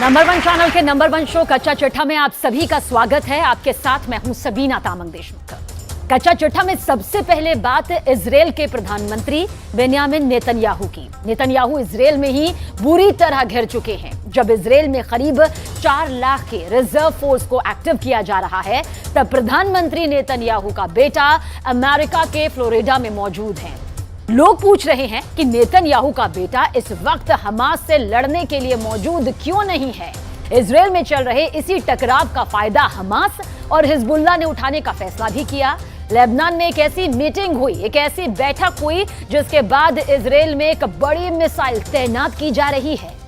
Number one channel के number one show कच्चा चिट्ठा में आप सभी का स्वागत है। आपके साथ मैं हूं सबीना तामंग देशमुख। कच्चा चिट्ठा में सबसे पहले बात इजराइल के प्रधानमंत्री बेन्यामिन नेतन्याहू की। नेतन्याहू इजराइल में ही बुरी तरह घिर चुके हैं। जब इजराइल में करीब 4 लाख के रिजर्व फोर्स को एक्टिव किया जा रहा है, तब प्रधानमंत्री नेतन्याहू का बेटा अमेरिका के फ्लोरिडा में मौजूद है। लोग पूछ रहे हैं कि नेतन्याहू का बेटा इस वक्त हमास से लड़ने के लिए मौजूद क्यों नहीं है। इजराइल में चल रहे इसी टकराव का फायदा हमास और हिजबुल्लाह ने उठाने का फैसला भी किया। लेबनान में एक ऐसी मीटिंग हुई, एक ऐसी बैठक हुई जिसके बाद इजराइल में एक बड़ी मिसाइल तैनात की जा रही है।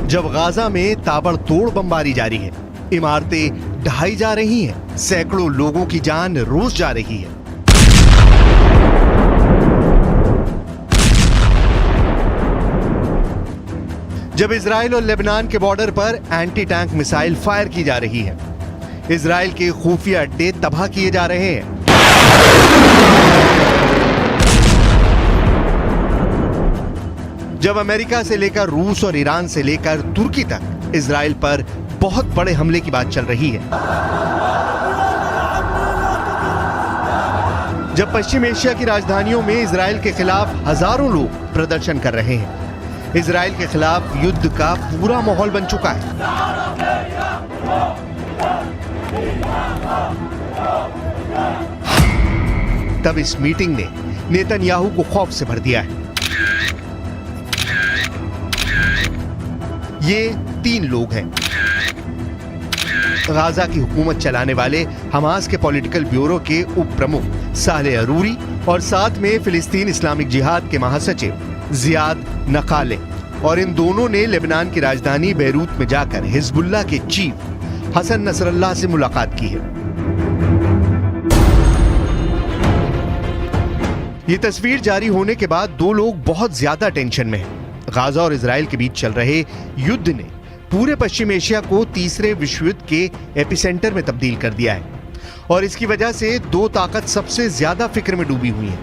जब गाजा में ताबड़तोड़ बमबारी जारी है, इमारतें ढहाई जा रही हैं, सैकड़ों लोगों की जान रोज जा रही है। जब इजराइल और लेबनान के बॉर्डर पर एंटी टैंक मिसाइल फायर की जा रही है, इजराइल के खुफिया अड्डे तबाह किए जा रहे हैं। जब अमेरिका से लेकर रूस और ईरान से लेकर तुर्की तक इजराइल पर बहुत बड़े हमले की बात चल रही है। जब पश्चिम एशिया की राजधानियों में इजराइल के खिलाफ हजारों लोग प्रदर्शन कर रहे हैं, इजराइल के खिलाफ युद्ध का पूरा माहौल बन चुका है। तब इस मीटिंग ने नेतन्याहू को खौफ से भर दिया है। ये 3 लोग हैं। गाजा की हुकूमत चलाने वाले हमास के पॉलिटिकल ब्यूरो के उप प्रमुख सालेह अरूरी और साथ में फिलिस्तीन इस्लामिक जिहाद के महासचिव जियाद नकाले, और इन दोनों ने लेबनान की राजधानी बेरूत में जाकर हिजबुल्लाह के चीफ हसन नसरल्लाह से मुलाकात की है। ये तस्वीर जारी होने के बाद 2 लोग बहुत ज्यादा टेंशन में हैं। गाजा और इजराइल के बीच चल रहे युद्ध ने पूरे पश्चिम एशिया को तीसरे विश्व युद्ध के एपिसेंटर में तब्दील कर दिया है, और इसकी वजह से 2 ताकत सबसे ज्यादा फिक्र में डूबी हुई हैं।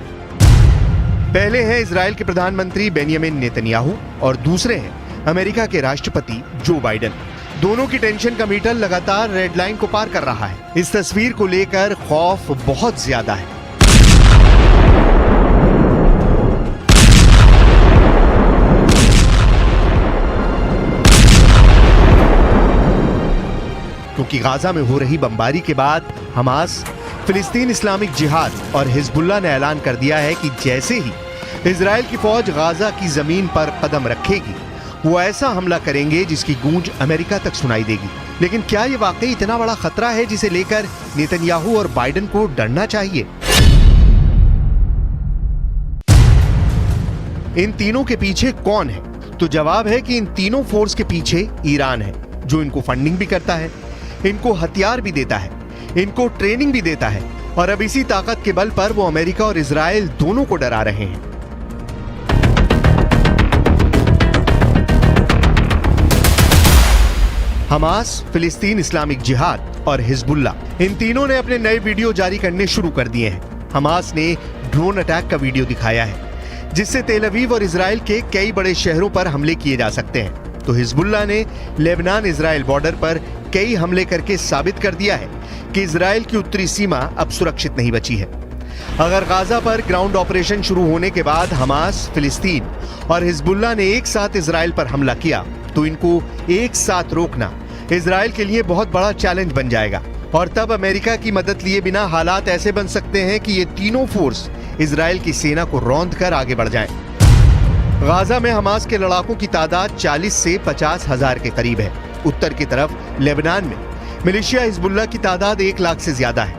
पहले हैं इजराइल के प्रधानमंत्री बेन्यामिन नेतन्याहू और दूसरे हैं अमेरिका के राष्ट्रपति जो बाइडेन। दोनों की टेंशन का मीटर लगातार रेड लाइन को पार कर रहा है। इस तस्वीर को लेकर खौफ बहुत ज्यादा है। क्योंकि गाजा में हो रही बमबारी के बाद हमास, फिलिस्तीन इस्लामिक जिहाद और हिजबुल्लाह ने ऐलान कर दिया है कि जैसे ही इजराइल की फौज गाजा की जमीन पर कदम रखेगी, वो ऐसा हमला करेंगे जिसकी गूंज अमेरिका तक सुनाई देगी। लेकिन क्या ये वाकई इतना बड़ा खतरा है जिसे लेकर नेतन्याहू और बाइडेन को डरना चाहिए? इन तीनों के पीछे कौन है? तो जवाब है कि इन तीनों फोर्स के पीछे ईरान है, जो इनको फंडिंग भी करता है, इनको हथियार भी देता है, इनको ट्रेनिंग भी देता है, और अब इसी ताकत के बल पर वो अमेरिका और इजराइल दोनों को डरा रहे हैं। हमास, फिलिस्तीन इस्लामिक जिहाद और हिजबुल्लाह, इन तीनों ने अपने नए वीडियो जारी करने शुरू कर दिए हैं। हमास ने ड्रोन अटैक का वीडियो दिखाया है, जिससे तेल अवीव और इजराइल के कई बड़े शहरों पर हमले किए जा सकते हैं। तो हिजबुल्लाह ने लेबनान इजराइल बॉर्डर पर कई हमले करके साबित कर दिया है कि इजराइल की उत्तरी सीमा अब सुरक्षित नहीं बची है। अगर गाजा पर ग्राउंड ऑपरेशन शुरू होने के बाद हमास, फिलिस्तीन और हिजबुल्लाह ने एक साथ इजराइल पर हमला किया, तो इनको एक साथ रोकना इजराइल के लिए बहुत बड़ा चैलेंज बन जाएगा। और तब अमेरिका की मदद लिए बिना हालात ऐसे बन सकते हैं कि ये तीनों फोर्स इजराइल की सेना को रौंद कर आगे बढ़ जाएं। गाजा में हमास के लड़ाकों की तादाद 40 से 50 हजार के करीब है। उत्तर की तरफ लेबनान में मिलिशिया हिजबुल्लाह की तादाद 1 लाख से ज्यादा है।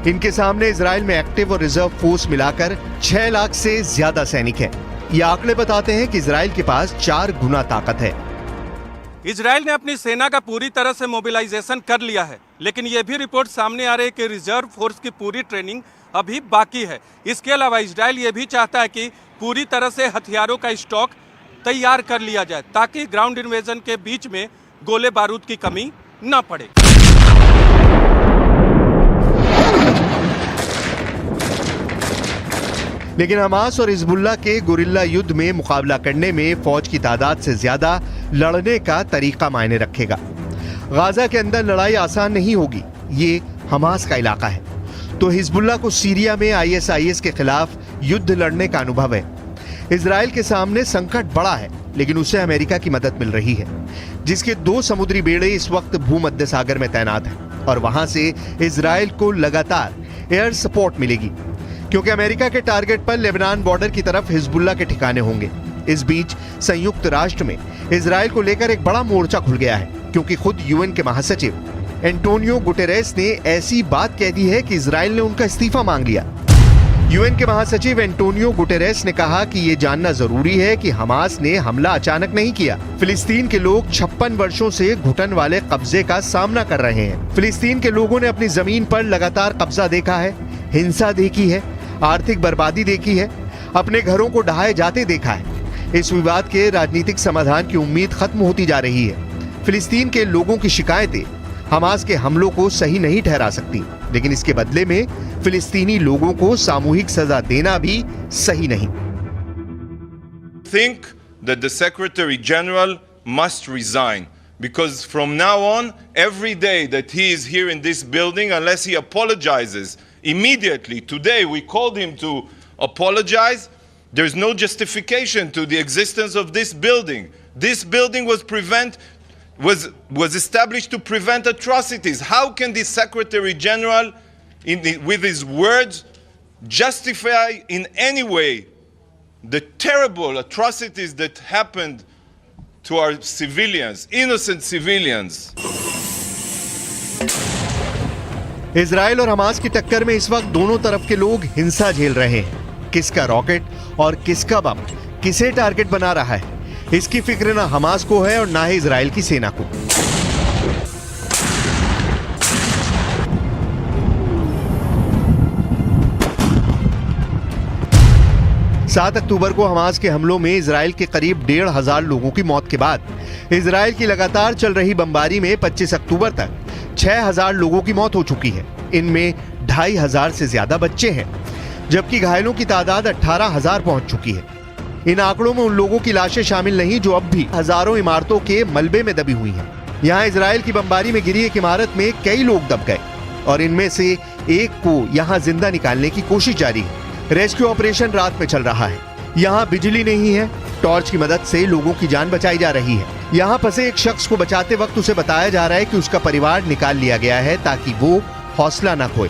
इनके सामने इजराइल में एक्टिव और रिजर्व फोर्स मिलाकर 6 लाख से ज्यादा सैनिक हैं। ये आंकड़े बताते हैं कि इजराइल के पास 4 गुना ताकत है। इजराइल ने अपनी सेना का पूरी तरह से मोबिलाइजेशन कर लिया है, लेकिन यह भी रिपोर्ट सामने आ रही है कि रिजर्व फोर्स की पूरी ट्रेनिंग अभी बाकी है। इसके अलावा इजराइल ये भी चाहता है कि पूरी तरह से हथियारों का स्टॉक तैयार कर लिया जाए ताकि ग्राउंड इन्वेजन के बीच में गोले बारूद की कमी न पड़े। लेकिन हमास और हिजबुल्लाह के गुरिल्ला युद्ध में मुकाबला करने में फौज की तादाद से ज्यादा लड़ने का तरीका मायने रखेगा। गाजा के अंदर लड़ाई आसान नहीं होगी, ये हमास का इलाका है, तो हिजबुल्लाह को सीरिया में ISIS के खिलाफ युद्ध लड़ने का अनुभव है। इजराइल के सामने संकट बड़ा है, लेकिन उसे अमेरिका की मदद मिल रही है, जिसके 2 समुद्री बेड़े इस वक्त भूमध्य सागर में तैनात हैं और वहां से इजराइल को लगातार एयर सपोर्ट मिलेगी, क्योंकि अमेरिका के टारगेट पर लेबनान बॉर्डर की तरफ हिजबुल्लाह के ठिकाने होंगे। इस बीच संयुक्त राष्ट्र में इजराइल को लेकर एक बड़ा मोर्चा खुल गया है, क्योंकि खुद UN के महासचिव एंटोनियो गुटेरेस ने ऐसी बात कह दी है कि इजराइल ने उनका इस्तीफा मांग लिया। UN के महासचिव एंटोनियो गुटेरेस ने कहा कि यह जानना जरूरी है कि हमास ने हमला अचानक नहीं किया। फिलिस्तीन के लोग 56 वर्षों से घुटन वाले कब्जे का सामना कर रहे हैं। फिलिस्तीन के लोगों ने अपनी जमीन पर लगातार कब्जा देखा है, हिंसा देखी है, आर्थिक बर्बादी देखी है, अपने घरों को ढहाए जाते देखा है। इस विवाद के राजनीतिक समाधान की उम्मीद खत्म होती जा रही है। फिलिस्तीन के लोगों की शिकायतें हमास के हमलों को सही नहीं ठहरा सकती, लेकिन इसके बदले में फिलिस्तीनी लोगों को सामूहिक सजा देना भी सही नहीं। Think that the Secretary General must resign, because from now on, every day that he is here in this building, unless he apologizes immediately, today we called him to apologize, there's no justification to the existence of this building. This building was established to prevent atrocities. How can the Secretary General, with his words, justify in any way the terrible atrocities that happened to our civilians, innocent civilians? Israel और Hamas की टक्कर में इस वक्त दोनों तरफ के लोग हिंसा झेल रहे हैं। किसका रॉकेट और किसका बम किसे टारगेट बना रहा है, इसकी फिक्र ना हमास को है और ना ही इजराइल की सेना को। 7 अक्टूबर को हमास के हमलों में इजराइल के करीब 1,500 लोगों की मौत के बाद इजराइल की लगातार चल रही बमबारी में 25 अक्टूबर तक 6,000 लोगों की मौत हो चुकी है। इनमें 2,500 से ज्यादा बच्चे हैं, जबकि घायलों की तादाद 18,000 पहुंच चुकी है। इन आंकड़ों में उन लोगों की लाशें शामिल नहीं जो अब भी हजारों इमारतों के मलबे में दबी हुई हैं। यहाँ इजराइल की बमबारी में गिरी एक इमारत में कई लोग दब गए और इनमें से एक को यहाँ जिंदा निकालने की कोशिश जारी है। रेस्क्यू ऑपरेशन रात में चल रहा है। यहाँ बिजली नहीं है, टॉर्च की मदद से लोगों की जान बचाई जा रही है। यहाँ फंसे एक शख्स को बचाते वक्त उसे बताया जा रहा है कि उसका परिवार निकाल लिया गया है ताकि वो हौसला न खोए।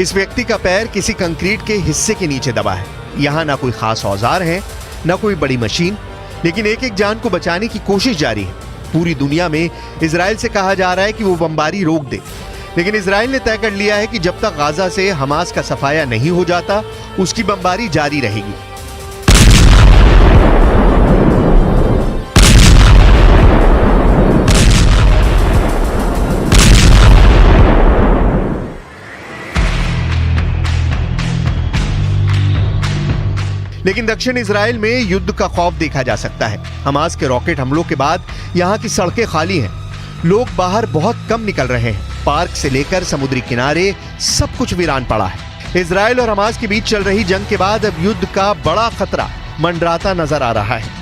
इस व्यक्ति का पैर किसी कंक्रीट के हिस्से के नीचे दबा है। यहाँ ना कोई खास औजार है, ना कोई बड़ी मशीन, लेकिन एक एक जान को बचाने की कोशिश जारी है। पूरी दुनिया में इजराइल से कहा जा रहा है कि वो बमबारी रोक दे, लेकिन इजराइल ने तय कर लिया है कि जब तक गाजा से हमास का सफाया नहीं हो जाता, उसकी बमबारी जारी रहेगी। लेकिन दक्षिण इजराइल में युद्ध का खौफ देखा जा सकता है। हमास के रॉकेट हमलों के बाद यहाँ की सड़कें खाली हैं। लोग बाहर बहुत कम निकल रहे हैं। पार्क से लेकर समुद्री किनारे सब कुछ वीरान पड़ा है। इजराइल और हमास के बीच चल रही जंग के बाद अब युद्ध का बड़ा खतरा मंडराता नजर आ रहा है।